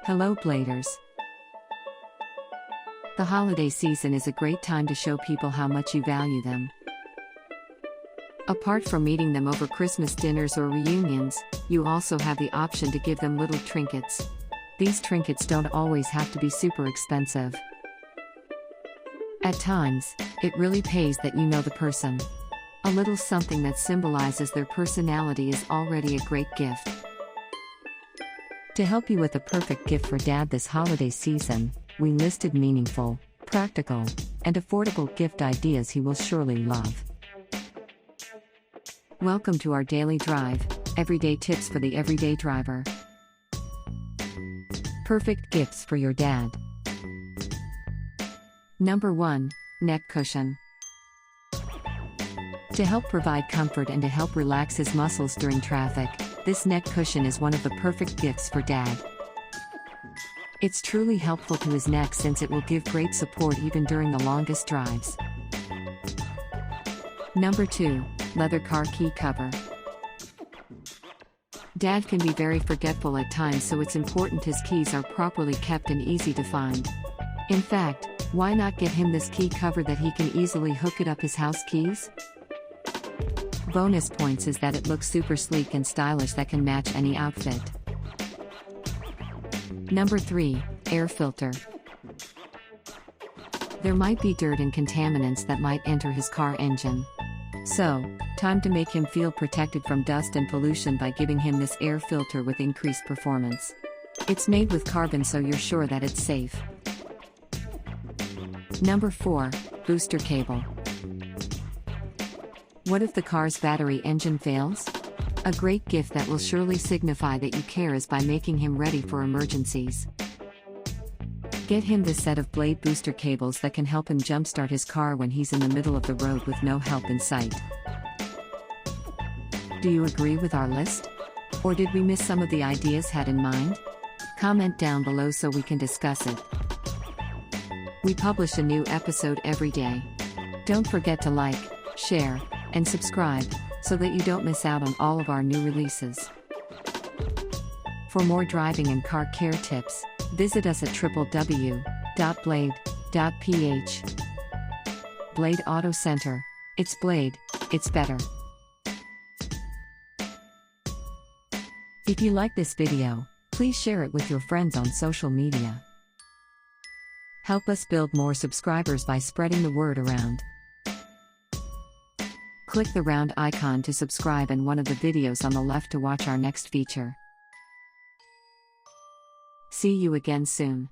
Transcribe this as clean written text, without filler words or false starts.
Hello, Bladers. The holiday season is a great time to show people how much you value them. Apart from meeting them over Christmas dinners or reunions, you also have the option to give them little trinkets. These trinkets don't always have to be super expensive. At times, it really pays that you know the person. A little something that symbolizes their personality is already a great gift. To help you with the perfect gift for Dad this holiday season, we listed meaningful, practical, and affordable gift ideas he will surely love. Welcome to our daily drive, everyday tips for the everyday driver. Perfect gifts for your dad. Number 1, neck cushion. To help provide comfort and to help relax his muscles during traffic, this neck cushion is one of the perfect gifts for Dad. It's truly helpful to his neck since it will give great support even during the longest drives. Number 2, leather car key cover. Dad can be very forgetful at times, so it's important his keys are properly kept and easy to find. In fact, why not get him this key cover that he can easily hook it up his house keys? Bonus points is that it looks super sleek and stylish that can match any outfit. Number 3, air filter. There might be dirt and contaminants that might enter his car engine. So, time to make him feel protected from dust and pollution by giving him this air filter with increased performance. It's made with carbon, so you're sure that it's safe. Number 4, booster cable. What if the car's battery engine fails? A great gift that will surely signify that you care is by making him ready for emergencies. Get him this set of Blade booster cables that can help him jumpstart his car when he's in the middle of the road with no help in sight. Do you agree with our list? Or did we miss some of the ideas had in mind? Comment down below so we can discuss it. We publish a new episode every day. Don't forget to like, share, and subscribe, so that you don't miss out on all of our new releases. For more driving and car care tips, visit us at www.blade.ph. Blade Auto Center. It's Blade, it's better. If you like this video, please share it with your friends on social media. Help us build more subscribers by spreading the word around. Click the round icon to subscribe and one of the videos on the left to watch our next feature. See you again soon.